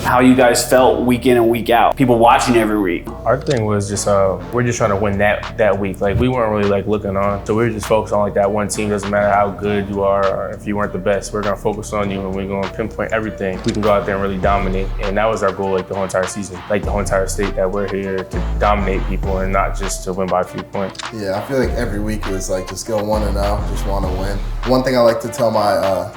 how you guys felt week in and week out, people watching every week. Our thing was just, we're just trying to win that week. Like, we weren't really like looking on. So we were just focused on like that one team. Doesn't matter how good you are or if you weren't the best, we're gonna focus on you and we're gonna pinpoint everything. We can go out there and really dominate. And that was our goal like the whole entire season, like the whole entire state, that we're here to dominate people and not just to win by a few points. Yeah, I feel like every week it was like just go 1-0, just want to win. One thing I like to tell my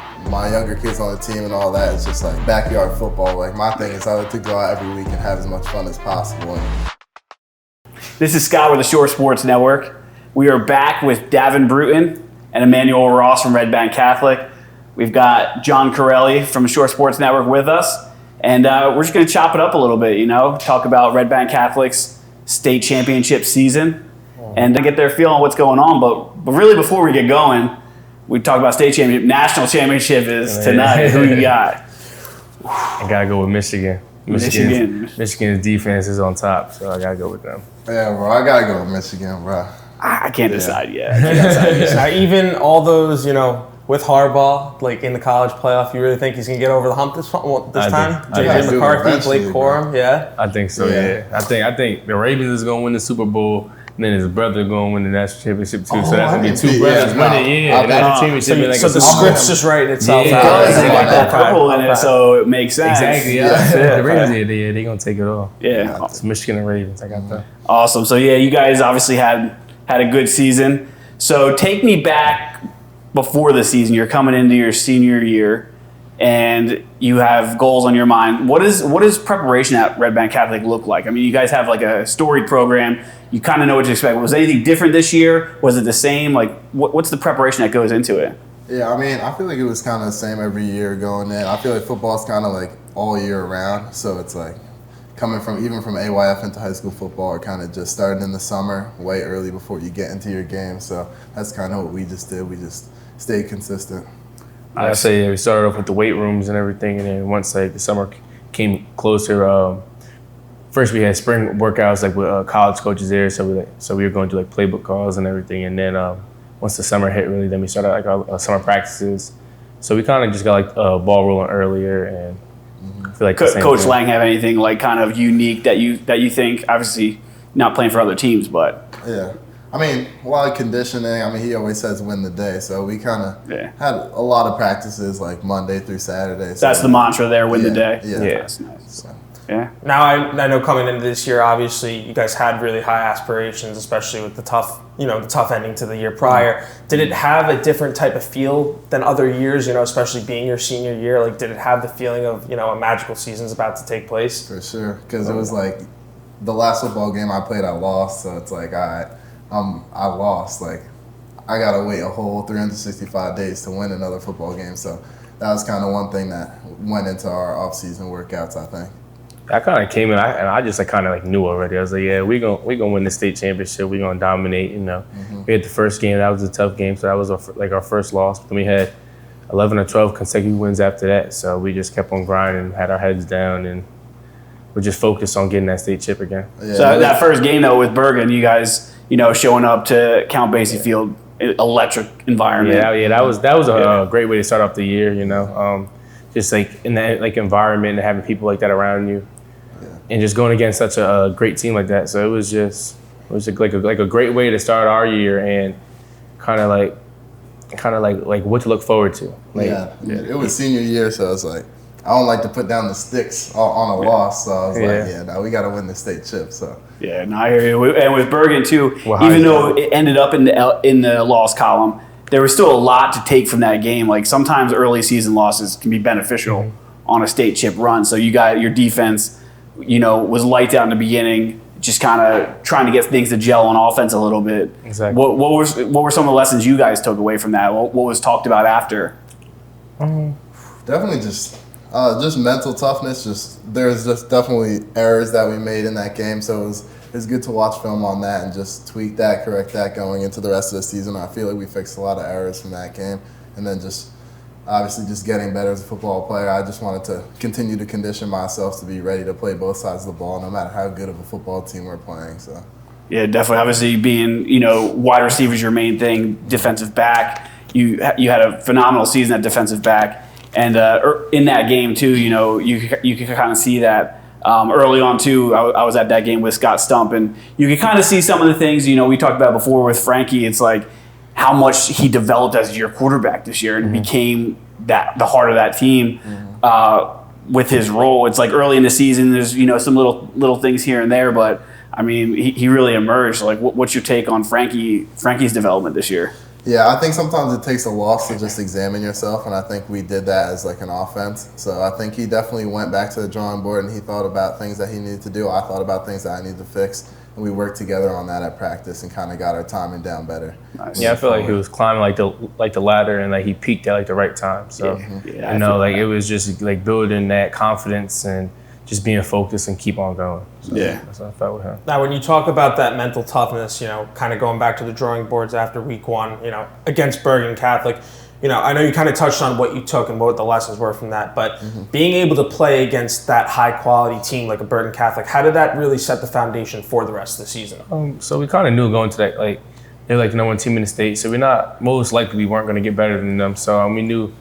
younger kids on the team and all that is just like backyard football. Like my thing is I like to go out every week and have as much fun as possible. This is Scott with the Shore Sports Network. We are back with Davin Brewton and Emanuel Ross from Red Bank Catholic. We've got John Carelli from Shore Sports Network with us. And we're just going to chop it up a little bit, talk about Red Bank Catholic's state championship season and get their feel on what's going on. But really, before we get going, we talk about state championship. National championship is tonight. Who you got? I got to go with Michigan. Michigan's defense is on top, so I got to go with them. Yeah, bro, I got to go with Michigan, bro. I can't decide yet. Now, even all those, with Harbaugh, like in the college playoff, you really think he's going to get over the hump this time? Jim McCarthy, Blake Corum, yeah? I think so, yeah. I think the Ravens is going to win the Super Bowl, and then his brother going to win the national championship too. So that's going to be two brothers winning. National championship. So the script's just writing itself out. They got that purple in it, so it makes sense. Exactly, yeah. The Ravens, they're going to take it all. Yeah. It's Michigan and Ravens. I got that. Awesome. So, you guys obviously had a good season. So take me back before the season. You're coming into your senior year, and you have goals on your mind. What does preparation at Red Bank Catholic look like? I mean, you guys have like a storied program. You kind of know what to expect. Was anything different this year? Was it the same? Like, what's the preparation that goes into it? Yeah, I mean, I feel like it was kind of the same every year going in. I feel like football's kind of like all year round. So it's like coming from AYF into high school football, it kind of just started in the summer, way early before you get into your game. So that's kind of what we just did. We just stayed consistent. I say we started off with the weight rooms and everything, and then once like the summer came closer, first we had spring workouts like with college coaches there, so we were going to like playbook calls and everything, and then once the summer hit, really, then we started like our summer practices. So we kind of just got like ball rolling earlier, and I feel like Coach Lang have anything like kind of unique that you think? Obviously, not playing for other teams, but yeah. I mean, a lot of conditioning. He always says win the day. So we kind of had a lot of practices like Monday through Saturday. So that's the mantra there, win the day. Yeah. That's nice. So. Yeah. Now I know coming into this year, obviously you guys had really high aspirations, especially with the tough ending to the year prior. Did it have a different type of feel than other years? Especially being your senior year, like did it have the feeling of a magical season's about to take place? For sure, because it was like the last football game I played, I lost. So it's like I lost. Like, I got to wait a whole 365 days to win another football game. So that was kind of one thing that went into our off-season workouts, I think. I kind of came in, and I just kind of knew already. I was like, yeah, we gonna win the state championship. We gonna dominate. We had the first game. That was a tough game, so that was our first loss. But then we had 11 or 12 consecutive wins after that. So we just kept on grinding, had our heads down, and we're just focused on getting that state chip again. Yeah, so that first game though with Bergen, you guys, showing up to Count Basie Field, electric environment. Yeah, that was a great way to start off the year. Just like in that environment and having people like that around you, and just going against such a great team like that. So it was like a great way to start our year and kind of like what to look forward to. It was senior year, so it's like I don't like to put down the sticks on a loss. So I was we got to win the state chip. So yeah, no, I hear you. And with Bergen too, even though it ended up in the loss column, there was still a lot to take from that game. Like sometimes early season losses can be beneficial on a state chip run. So you got your defense, was lights out in the beginning, just kind of trying to get things to gel on offense a little bit. Exactly. What were some of the lessons you guys took away from that? What was talked about after? Definitely just mental toughness. There's just definitely errors that we made in that game. So it was good to watch film on that and just tweak that, correct that going into the rest of the season. I feel like we fixed a lot of errors from that game, and then obviously just getting better as a football player. I just wanted to continue to condition myself to be ready to play both sides of the ball, no matter how good of a football team we're playing. So Yeah, definitely. Obviously, being wide receiver is your main thing. Defensive back, you had a phenomenal season at defensive back, And in that game too, you can kind of see that early on too. I was at that game with Scott Stump, and you can kind of see some of the things we talked about before with Frankie. It's like how much he developed as your quarterback this year and became the heart of that team with his role. It's like early in the season, there's some little things here and there, but I mean he really emerged. Like what's your take on Frankie's development this year? Yeah, I think sometimes it takes a loss to just examine yourself, and I think we did that as like an offense. So I think he definitely went back to the drawing board and he thought about things that he needed to do. I thought about things that I needed to fix, and we worked together on that at practice and kind of got our timing down better. Nice. Yeah, I feel like he was climbing like the ladder, and like he peaked at like the right time. So it was just like building that confidence and just being focused and keep on going. So that's what I felt with him. Now, when you talk about that mental toughness, kind of going back to the drawing boards after week 1, against Bergen Catholic, I know you kind of touched on what you took and what the lessons were from that, but being able to play against that high quality team like a Bergen Catholic, how did that really set the foundation for the rest of the season? So we kind of knew going to that, like, they're like the number 1 team in the state, so most likely we weren't going to get better than them. So we knew,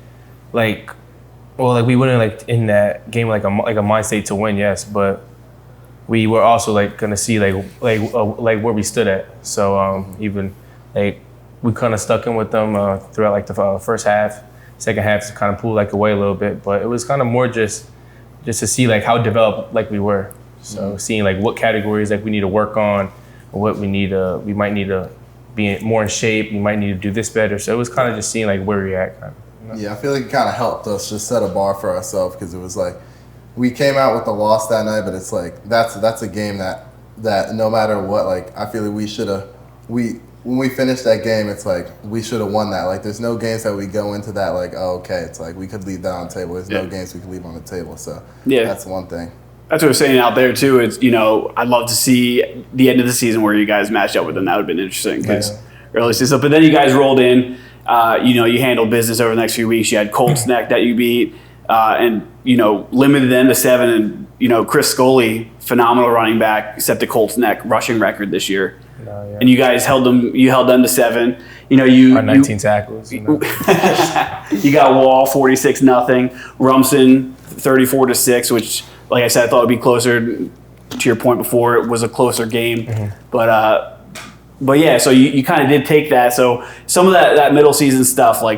we wouldn't in that game like a mind state to win, yes, but we were also gonna see where we stood at. So even we kind of stuck in with them throughout the first half, second half to kind of pull away a little bit, but it was kind of more just to see how developed we were. So seeing what categories we need to work on, or what we might need to be more in shape. We might need to do this better. So it was kind of just seeing where we're at. Kind of. Yeah, I feel like it kind of helped us just set a bar for ourselves, because it was we came out with the loss that night, but it's that's a game that no matter what, I feel like we should have when we finished that game, it's we should have won that. There's no games that we go into that it's we could leave that on the table. There's no games we could leave on the table. So that's one thing. That's what we're saying out there too. It's I'd love to see the end of the season where you guys matched up with them. That would have been interesting because early season. But then you guys rolled in. You handled business over the next few weeks. You had Colts Neck that you beat, and limited them to 7. And Chris Scully, phenomenal running back, set the Colts Neck rushing record this year. And you guys held them. You held them to 7. Our 19 tackles. You got Wall 46-0, Rumson 34-6, which, like I said, I thought would be closer. To your point before, it was a closer game, But yeah, so you kind of did take that. So some of that middle season stuff, I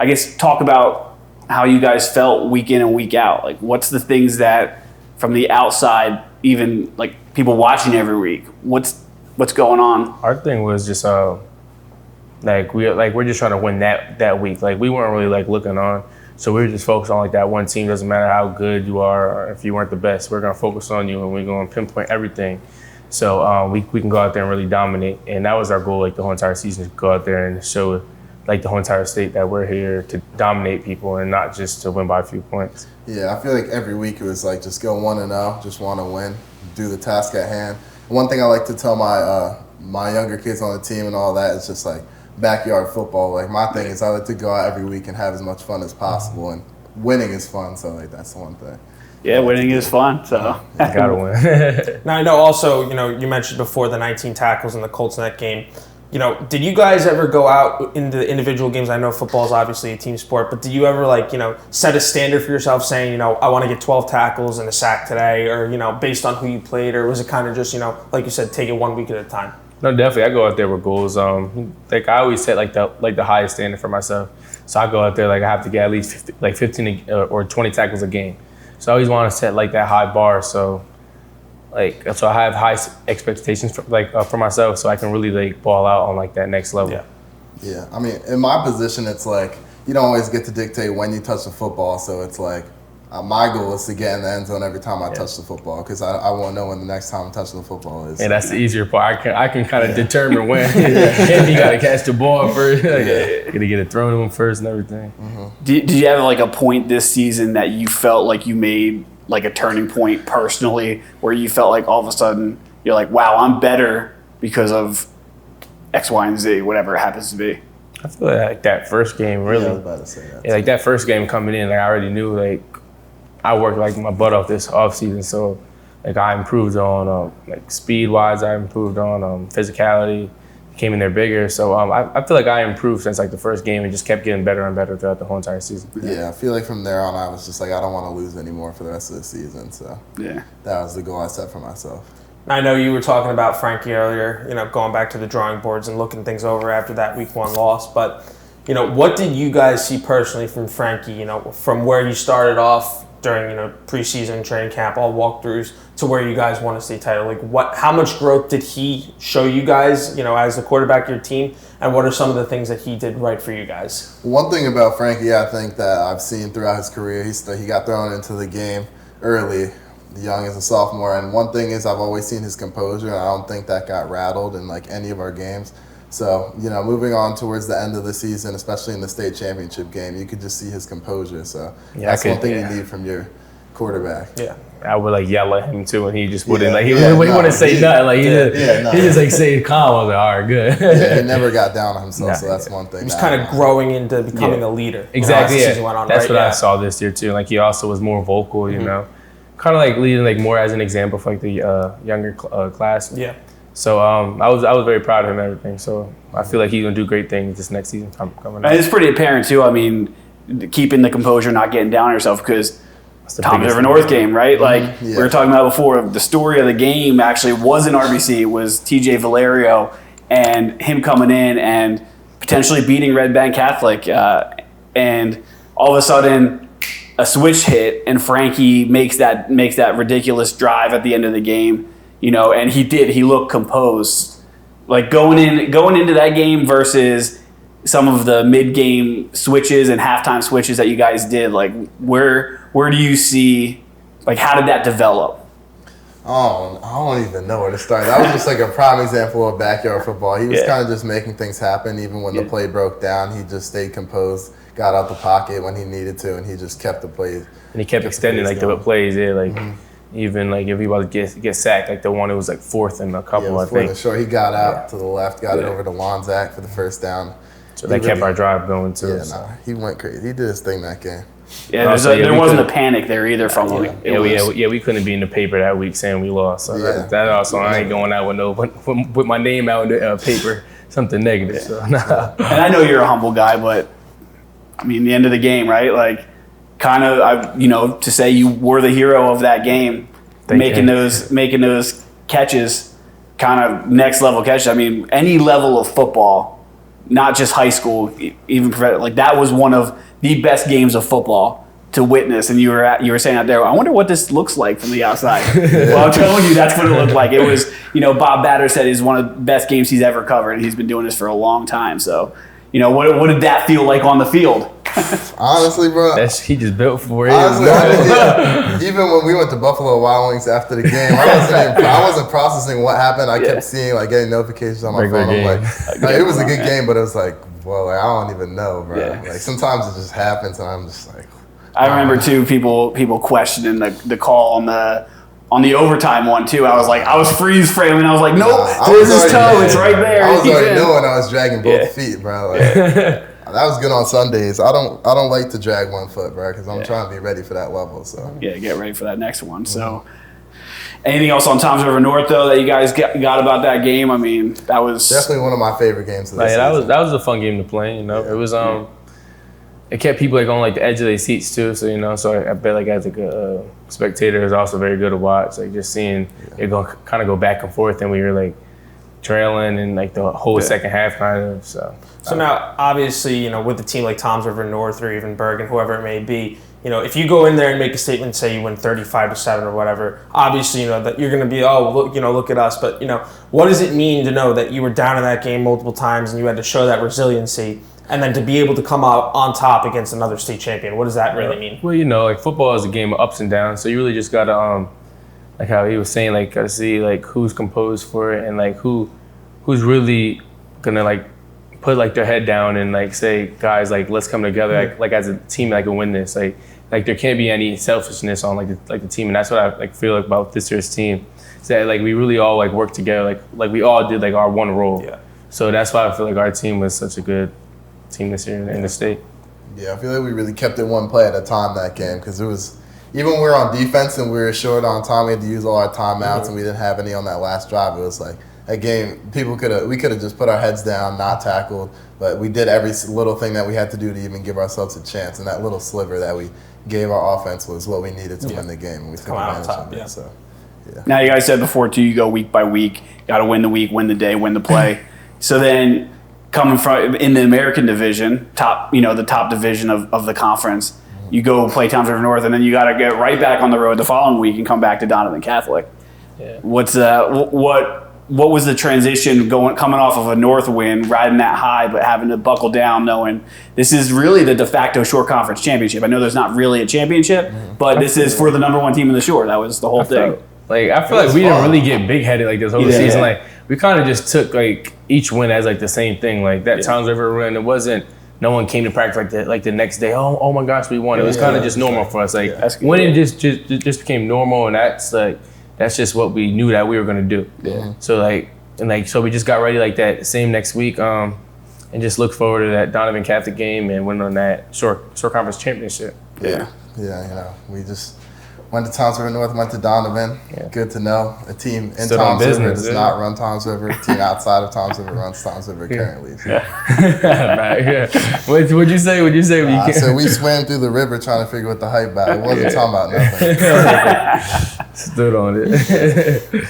guess, talk about how you guys felt week in and week out. What's the things that from the outside, even people watching every week, what's going on? Our thing was just we're just trying to win that week. We weren't really looking on. So we were just focused on that one team. Doesn't matter how good you are or if you weren't the best, we're gonna focus on you and we're gonna pinpoint everything. So we can go out there and really dominate, and that was our goal the whole entire season, to go out there and show the whole entire state that we're here to dominate people and not just to win by a few points. Yeah, I feel every week it was just go 1-0, just want to win, do the task at hand. One thing I like to tell my younger kids on the team and all that is just backyard football. My thing is I like to go out every week and have as much fun as possible, and winning is fun. So that's the one thing. Yeah, winning is fun. So gotta win. Now I know also, you mentioned before the 19 tackles in the Colts Neck game. Did you guys ever go out into individual games? I know football is obviously a team sport, but did you ever set a standard for yourself, saying I want to get 12 tackles and a sack today, or based on who you played, or was it kind of just like you said, take it 1 week at a time? No, definitely. I go out there with goals. I always set the highest standard for myself. So I go out there I have to get at least 15 or 20 tackles a game. So I always want to set that high bar. So so I have high expectations for myself, so I can really ball out on that next level. Yeah. I mean, in my position, it's you don't always get to dictate when you touch the football. So it's my goal is to get in the end zone every time I touch the football, because I won't know when the next time I'm touching the football is. And that's the easier part. I can kind of determine when. You got to catch the ball first. Got to get it thrown to him first and everything. Mm-hmm. Did you have a point this season that you felt you made a turning point personally, where you felt all of a sudden you're wow, I'm better because of X, Y, and Z, whatever it happens to be? I feel that first game really. Yeah, I was about to say that. Yeah, that first game coming in, I already knew I worked my butt off this off season, so I improved on speed wise. I improved on physicality, came in there bigger. So I feel like I improved since like the first game and just kept getting better and better throughout the whole entire season. Yeah, I feel like from there on, I was just like, I don't want to lose anymore for the rest of the season. So that was the goal I set for myself. I know you were talking about Frankie earlier, going back to the drawing boards and looking things over after that week 1 loss. But, what did you guys see personally from Frankie, from where you started off during, preseason training camp, all walkthroughs, to where you guys won a state title? Like, how much growth did he show you guys, as the quarterback of your team? And what are some of the things that he did right for you guys? One thing about Frankie, I think that I've seen throughout his career, he got thrown into the game early, young as a sophomore. And one thing is I've always seen his composure, and I don't think that got rattled in like any of our games. So, moving on towards the end of the season, especially in the state championship game, you could just see his composure. So that's one thing you need from your quarterback. Yeah. I would like yell at him too, and he just wouldn't he wouldn't say nothing. Like he just like say calm. I was like, all right, good. Yeah, he never got down on himself, so that's one thing. He's kind of growing into becoming a leader. Exactly. That's what I saw this year too. Like he also was more vocal, kind of like leading like more as an example for like the younger class. Yeah. So I was very proud of him and everything. So I feel like he's gonna do great things this next season coming up. And it's pretty apparent too. I mean, keeping the composure, not getting down on yourself, because Tom's River North game, right? Like we were talking about before, the story of the game actually wasn't RBC. It was TJ Valerio and him coming in and potentially beating Red Bank Catholic, and all of a sudden a switch hit and Frankie makes that ridiculous drive at the end of the game. And he looked composed. Like going into that game versus some of the mid-game switches and halftime switches that you guys did, like where do you see, like how did that develop? Oh, I don't even know where to start. That was just like a prime example of backyard football. He was kind of just making things happen. Even when the play broke down, he just stayed composed, got out the pocket when he needed to, and he just kept the plays. And he kept extending like the plays, even like if he was to get sacked, like the one it was like 4th and a couple, I think. Sure, he got out to the left, got it over to Lonzac for the first down. So that kept our drive going too. Yeah, he went crazy. He did his thing that game. Yeah, there wasn't a panic there either from him. We couldn't be in the paper that week saying we lost. So that also, I ain't going out with my name out in the paper, something negative. So, And I know you're a humble guy, but I mean, the end of the game, right? Like, kind of, to say you were the hero of that game, making those catches, kind of next level catches. I mean, any level of football, not just high school, even like that was one of the best games of football to witness. And you were saying out there, I wonder what this looks like from the outside. Well, I'm telling you, that's what it looked like. It was, Bob Batter said it's one of the best games he's ever covered, and he's been doing this for a long time. So, what did that feel like on the field? Honestly, bro, he just built for it. Honestly, even when we went to Buffalo Wild Wings after the game, I wasn't processing what happened. I kept seeing getting notifications on my phone. I'm like, it was a good game, but it was like, well, I don't even know, bro. Yeah. Like sometimes it just happens, and I'm just like. I remember too people questioning the call on the overtime one too. I was freeze framing. I was like, nope, there's his toe. It's right there. I was already knowing I was dragging both feet, bro. That was good on Sundays. I don't like to drag one foot, bro, because I'm trying to be ready for that level. So get ready for that next one. So, anything else on Tom's River North though that you guys got about that game? I mean, that was definitely one of my favorite games of the season. That was a fun game to play. It was it kept people on the edge of their seats too. So so I bet as a spectator, it was also very good to watch. Like just seeing it kind of go back and forth, and we were trailing and the whole second half kind of. So now, obviously, with a team like Tom's River North or even Bergen, whoever it may be, if you go in there and make a statement, say you win 35-7 or whatever, obviously, that you're going to be, look at us. But, what does it mean to know that you were down in that game multiple times and you had to show that resiliency, and then to be able to come out on top against another state champion? What does that really mean? Well, football is a game of ups and downs, so you really just got to, like how he was saying, got to see who's composed for it and who's really going to put their head down and say, guys, let's come together as a team and win this. Like there can't be any selfishness on the team, and that's what I feel about this year's team. Is that we really all work together, we all did our one role. Yeah. So that's why I feel our team was such a good team this year in the state. Yeah, I feel like we really kept it one play at a time that game, because it was, even when we were on defense and we were short on time, we had to use all our timeouts and we didn't have any on that last drive. It was that game, we could have just put our heads down, not tackled, but we did every little thing that we had to do to even give ourselves a chance. And that little sliver that we gave our offense was what we needed to win the game. We took advantage of it. So, yeah. Now, you guys said before, too, you go week by week. Got to win the week, win the day, win the play. So then coming from in the American division, the top division of the conference, you go play Towns River North, and then you got to get right back on the road the following week and come back to Donovan Catholic. Yeah. What was the transition coming off of a North win, riding that high, but having to buckle down, knowing this is really the de facto Shore Conference championship? I know there's not really a championship, but this is for the number one team in the Shore. That was the whole thing. I feel like we didn't really get big headed like this whole season. Like we kind of just took like each win as like the same thing. Like that Towns River win, it wasn't. No one came to practice like the next day. Oh my gosh, we won! It was kind of just normal for us. Like winning just became normal, and that's just what we knew that we were gonna do. Yeah. So we just got ready like that same next week, and just look forward to that Donovan Catholic game and win on that Shore Conference championship. Yeah. We just went to Towns River North, went to Donovan. Yeah. Good to know. A team in Towns River does not run Towns River. A team outside of Towns River runs Towns River currently. So. Right, yeah. What'd you say? I said we swam through the river trying to figure what the hype about. It wasn't talking about nothing. Stood on it.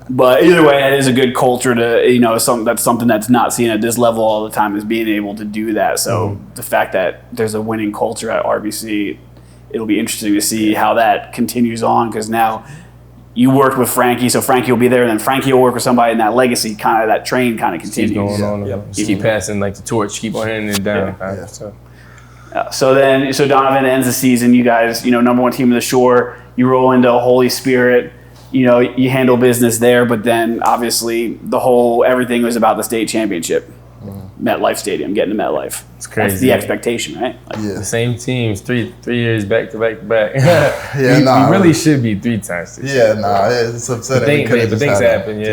But either way, it is a good culture to, something that's not seen at this level all the time, is being able to do that. So the fact that there's a winning culture at RBC, it'll be interesting to see how that continues on, because now you worked with Frankie, so Frankie will be there, and then Frankie will work with somebody, and that legacy that train kind of continues. Keep going on. Yep. Keep passing like the torch, keep on handing it down. Yeah. So Donovan ends the season. You guys, number one team in the Shore. You roll into Holy Spirit. You handle business there, but then obviously everything was about the state championship. MetLife Stadium, getting to MetLife. It's crazy. That's the expectation, right? The same teams, three years back to back to back. We really should be 3 times this year. It's upsetting. But things happen,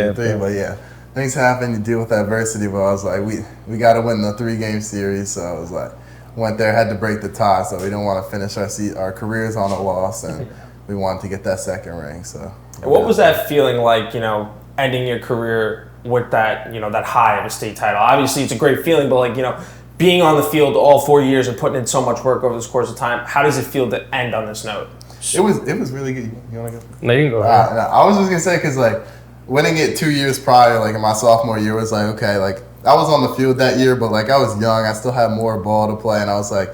things happen. You deal with adversity, but I was like, we got to win the 3-game series. So I was like, went there, had to break the tie. So we didn't want to finish our careers on a loss, and we wanted to get that second ring. So. What was that feeling like? Ending your career with that, that high of a state title. Obviously, it's a great feeling, but being on the field all 4 years and putting in so much work over this course of time, how does it feel to end on this note? It was really good. You want to go? No, you can go ahead. I was just gonna say, because winning it 2 years prior, in my sophomore year, was okay. I was on the field that year, but I was young. I still had more ball to play, and I was like,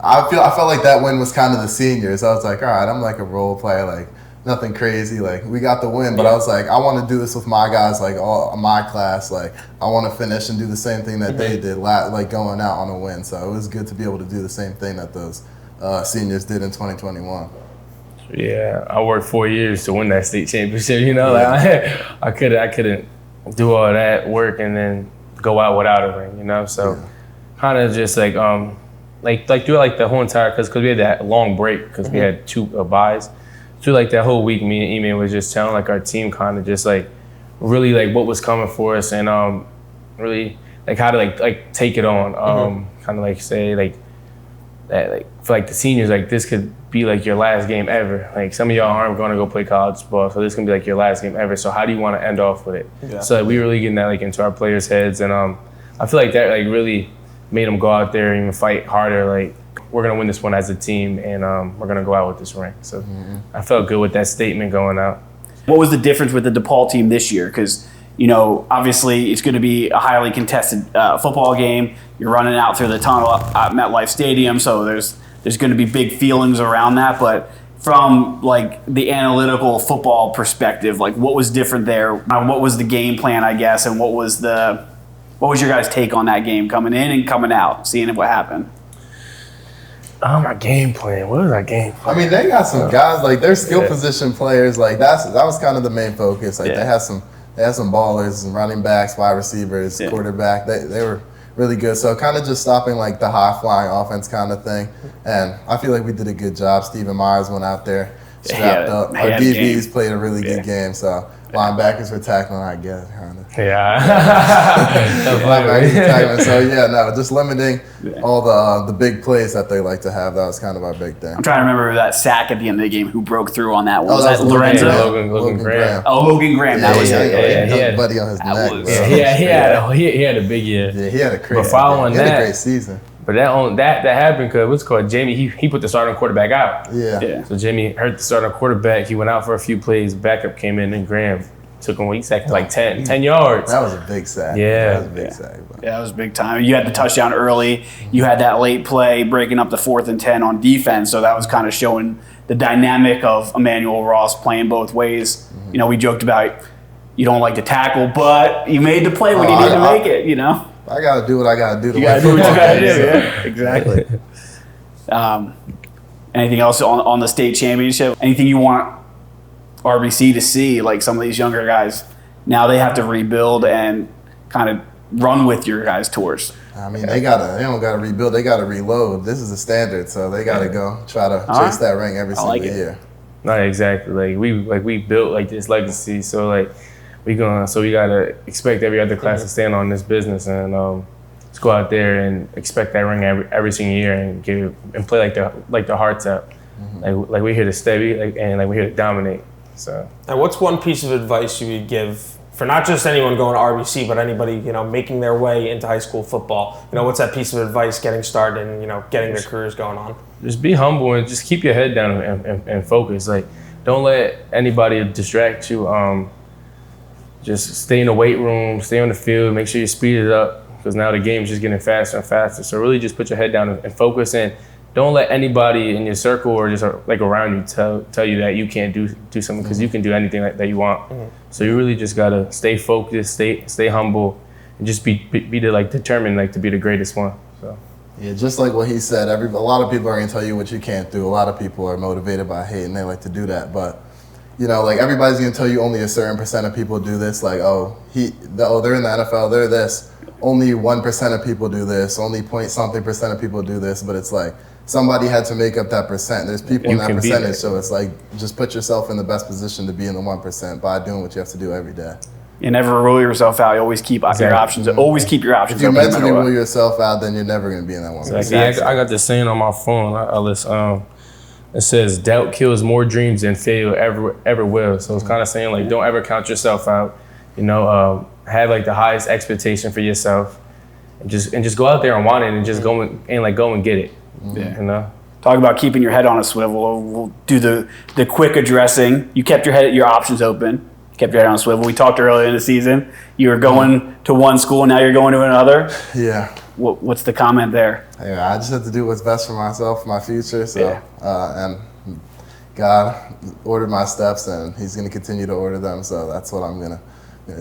I felt like that win was kind of the seniors. I was like, all right, I'm a role player, nothing crazy. We got the win, but I was like, I want to do this with my guys, all my class. I want to finish and do the same thing that they did, going out on a win. So it was good to be able to do the same thing that those seniors did in 2021. Yeah, I worked 4 years to win that state championship. I couldn't do all that work and then go out without a ring. So kind of just through the whole entire, because we had that long break because we had 2 byes. Through that whole week, me and Emanuel was just telling our team kind of just really what was coming for us, and really how to take it on. Kind of say that for the seniors, this could be your last game ever. Some of y'all aren't going to go play college ball, so this can be your last game ever. So how do you want to end off with it? Yeah. So we were really getting that into our players' heads, and I feel that really made them go out there and even fight harder. We're going to win this one as a team, and we're going to go out with this ring. So I felt good with that statement going out. What was the difference with the DePaul team this year? Because, obviously it's going to be a highly contested football game. You're running out through the tunnel at MetLife Stadium, so there's going to be big feelings around that. But from, the analytical football perspective, what was different there? What was the game plan, I guess, and what was your guys' take on that game coming in and coming out, seeing what happened? My game plan. What was our game plan? They got some guys they're skill position players. That was kind of the main focus. They had some ballers and running backs, wide receivers, quarterback. They were really good. So kind of just stopping the high flying offense kind of thing. And I feel we did a good job. Steven Myers went out there, strapped up. Our DBs played a really good game. So Linebackers were tackling, I guess, kind of. Yeah. Linebackers were tackling. So yeah, no, just limiting all the big plays that they like to have. That was kind of our big thing. I'm trying to remember that sack at the end of the game. Who broke through on that one? Oh, Was that Lorenzo? Logan Graham. Oh, Logan Graham. That was it. Yeah, he he had had- buddy on his that neck. was- bro. He had a big year. Yeah, he had a crazy. But following he had that- a great season. But that happened because what's it called Jamie. He put the starting quarterback out. Yeah. So Jamie hurt the starting quarterback. He went out for a few plays. Backup came in, and Graham took him. He sacked like 10 yards. That was a big sack. Yeah. That was a big sack. Bro. Yeah, that was big time. You had the touchdown early. You had that late play breaking up the 4th and 10 on defense. So that was kind of showing the dynamic of Emanuel Ross playing both ways. You know, we joked about you don't like to tackle, but you made the play when you need to make it, you know? I gotta do what I gotta do. To You gotta win do what you football gotta do, games, so. yeah. Exactly. Anything else on the state championship? Anything you want RBC to see, like some of these younger guys, now they have to rebuild and kind of run with your guys' tours. I mean, they don't gotta rebuild. They gotta reload. This is the standard, so they gotta go try to All chase that ring every single like it. year. No, exactly. We built like this legacy. So we gotta expect every other class to stand on this business and let's go out there and expect that ring every single year and play like their hearts out. Like we're here to stay and we're here to dominate. So. And what's one piece of advice you would give for not just anyone going to RBC, but anybody making their way into high school football? What's that piece of advice getting started and getting their careers going on? Just be humble and just keep your head down and focus. Like, don't let anybody distract you. Just stay in the weight room, stay on the field, make sure you speed it up because now the game's just getting faster and faster. So really just put your head down and focus and don't let anybody in your circle or just like around you tell you that you can't do something because you can do anything that you want. So you really just gotta stay focused, stay humble, and just be determined to be the greatest one. So. Yeah, just like what he said, a lot of people are gonna tell you what you can't do. A lot of people are motivated by hate and they like to do that, but everybody's gonna tell you only a certain percent of people do this. Like, they're in the NFL, they're this. Only 1% of people do this. Only point-something% of people do this. But it's like somebody had to make up that percent. There's people in that percentage, so it's like just put yourself in the best position to be in the 1% by doing what you have to do every day. You never rule yourself out. You always keep your options. Always keep your options. If you open no mentally matter what. rule yourself out, then you're never gonna be in that 1%. Exactly. I got this saying on my phone. It says, doubt kills more dreams than failure ever will. So it's kind of saying don't ever count yourself out. Have the highest expectation for yourself, and just go out there and want it, and just go and get it. Yeah. Talk about keeping your head on a swivel. We'll do the quick addressing. You kept your options open. Kept your head on a swivel. We talked earlier in the season. You were going to one school, now you're going to another. Yeah. What's the comment there? Yeah, I just have to do what's best for myself, my future. So, and God ordered my steps, and He's going to continue to order them. So that's what I'm gonna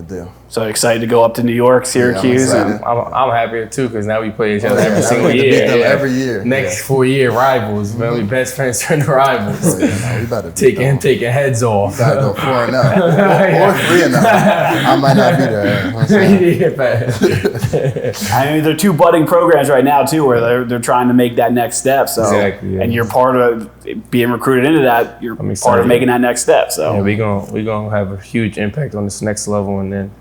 do. So excited to go up to New York, Syracuse. Yeah, I'm happy too because now we play each other Yeah, every now single we get to year. beat them every year. Next 4 year rivals, man. We best friends turn to rivals. So, we better beat them. Taking heads off. Gotta go 4-0 or 3-0. I might not be there. I mean, they're two budding programs right now too, where they're trying to make that next step. So, Exactly, yeah. and you're part of being recruited into that. You're part of making that next step. So, yeah, we gonna have a huge impact on this next level, and then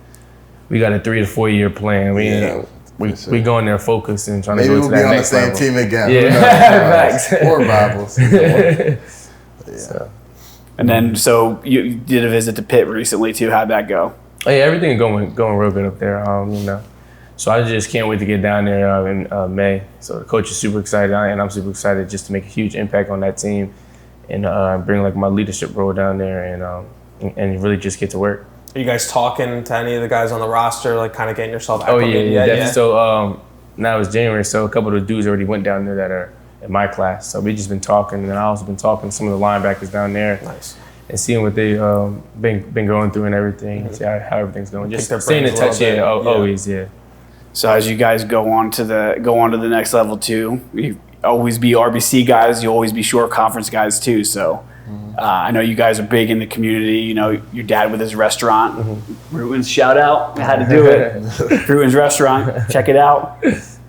we got a 3 to 4 year plan. We going there focused and trying Maybe to go we'll to be that on the next same level. team again. Yeah, facts. Or rivals. So. and then you did a visit to Pitt recently too. How'd that go? Hey, everything going real good up there. So I just can't wait to get down there in May. So the coach is super excited, and I'm super excited just to make a huge impact on that team and bring my leadership role down there and really just get to work. Are you guys talking to any of the guys on the roster, kind of getting yourself Oh acclimated yeah. yet? So now it's January, so a couple of the dudes already went down there that are in my class. So we just been talking, and I also been talking to some of the linebackers down there. Nice. And seeing what they been going through and everything, and see how everything's going. Just their staying in brains a touch, little bit. always, yeah. So as you guys go on to the next level too, you always be RBC guys. You always be short conference guys too. So I know you guys are big in the community. Your dad with his restaurant, Brewton's shout out. I had to do it. Brewton's restaurant, check it out.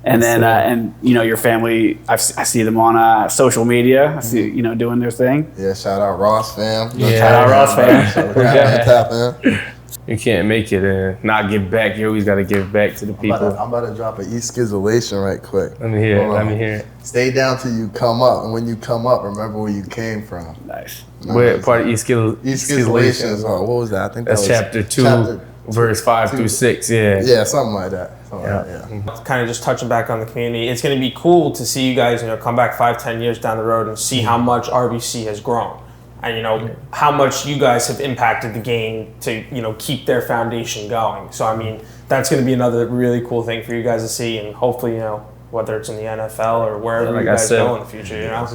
And then, and you know, your family, I see them on social media. I see, you know, doing their thing. Yeah, shout out Ross fam. Yeah. Shout out Ross fam. You can't make it and not give back. You always got to give back to the people. I'm about to drop an e-schizolation right quick. Let me hear it. Let me hear it. Stay down till you come up. And when you come up, remember where you came from. Nice. What part of E-schizolation is, what was that? I think that's that was chapter 2, verse 5 through 6. Yeah. Yeah, something like that. Yeah. Kind of just touching back on the community. It's going to be cool to see you guys, you know, come back 5-10 years down the road and see how much RBC has grown. And, you know, how much you guys have impacted the game to, you know, keep their foundation going. So, I mean, that's going to be another really cool thing for you guys to see. And hopefully, you know, whether it's in the NFL or wherever you guys go in the future, you know?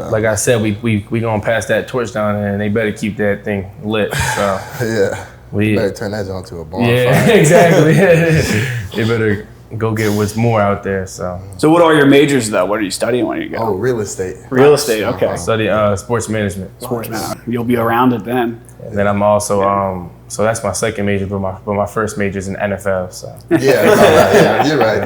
Like I said, we going to pass that torch down, and they better keep that thing lit. So Yeah. we better turn that on to a bonfire. Yeah, exactly. They better go get what's more out there. So what are your majors though? What are you studying when you go? Oh, real estate. Real estate. Okay. I study sports management. You'll be around it then. And then I'm also so that's my second major, but my first major is in NFL. So Yeah, you're right.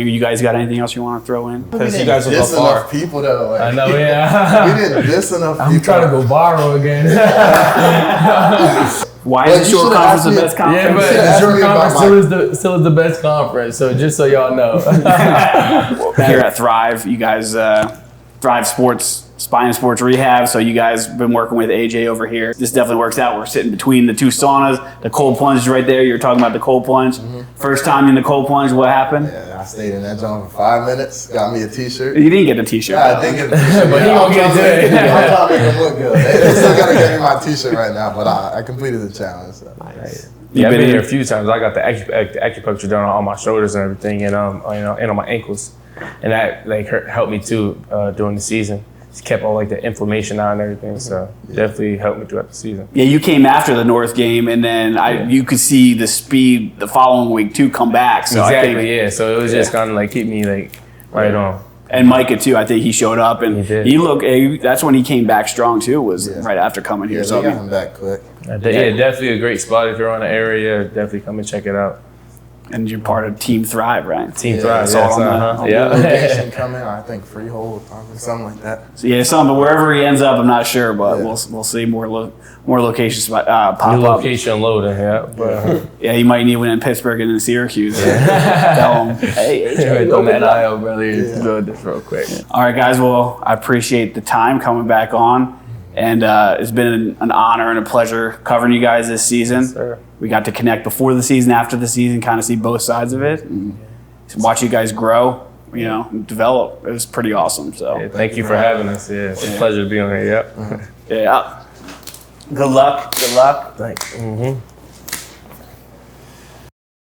You guys got anything else you want to throw in? Because you guys will go Diss far. enough people though. Like, I know, yeah. we didn't diss enough people. I'm trying to go viral again. Why is the you short should've conference asked the me- best conference? Yeah, but Yeah, the ask short me about conference still is the best conference. So just so y'all know. Here at Thrive, you guys, Thrive Sports, Spine and Sports Rehab. So you guys been working with AJ over here. This definitely works out. We're sitting between the two saunas. The cold plunge is right there. You're talking about the cold plunge. First time in the cold plunge, what happened? Yeah, I stayed in that joint for 5 minutes. Got me a t-shirt. You didn't get the t-shirt. Yeah, I did get a t-shirt. But he I'm gonna get trying to it today. I'm trying to make him look good. They still gotta get me my t-shirt right now, but I completed the challenge. So. Yeah, I've been been here in- a few times. I got the acupuncture done on my shoulders and everything, and you know, and on my ankles, and that like helped me too during the season. Just kept all like the inflammation out and everything, so definitely helped me throughout the season. Yeah, you came after the North game, and then you could see the speed the following week too come back. So Exactly, I think, yeah. So it was just kind of like keep me like right on. and Micah too. I think he showed up, and He did. he looked. That's when he came back strong too. Was Yeah. right after coming here. Yeah, So they I got mean, him back quick. Yeah, definitely a great spot if you're on the area. Definitely come and check it out. and you're part of Team Thrive, right? Team Yeah, Thrive, it's all yes, on the- uh-huh. on Yeah. Location coming, I think Freehold, something like that. So yeah, some, but wherever he ends up, I'm not sure, but Yeah. we'll see more locations pop New up. location loading, yeah. But Yeah, you might need one in Pittsburgh and in Syracuse. Tell them, hey, AJ, on open that it up. aisle, brother. Do this real quick. All right, guys. Well, I appreciate the time coming back on, and it's been an honor and a pleasure covering you guys this season. Yes, sir. We got to connect before the season, after the season, kind of see both sides of it, and watch you guys grow, you know, and develop. It was pretty awesome. So Yeah, thank you for having us. Yeah, it's a pleasure to be on here. Yep. yeah, good luck. Good luck. Thanks.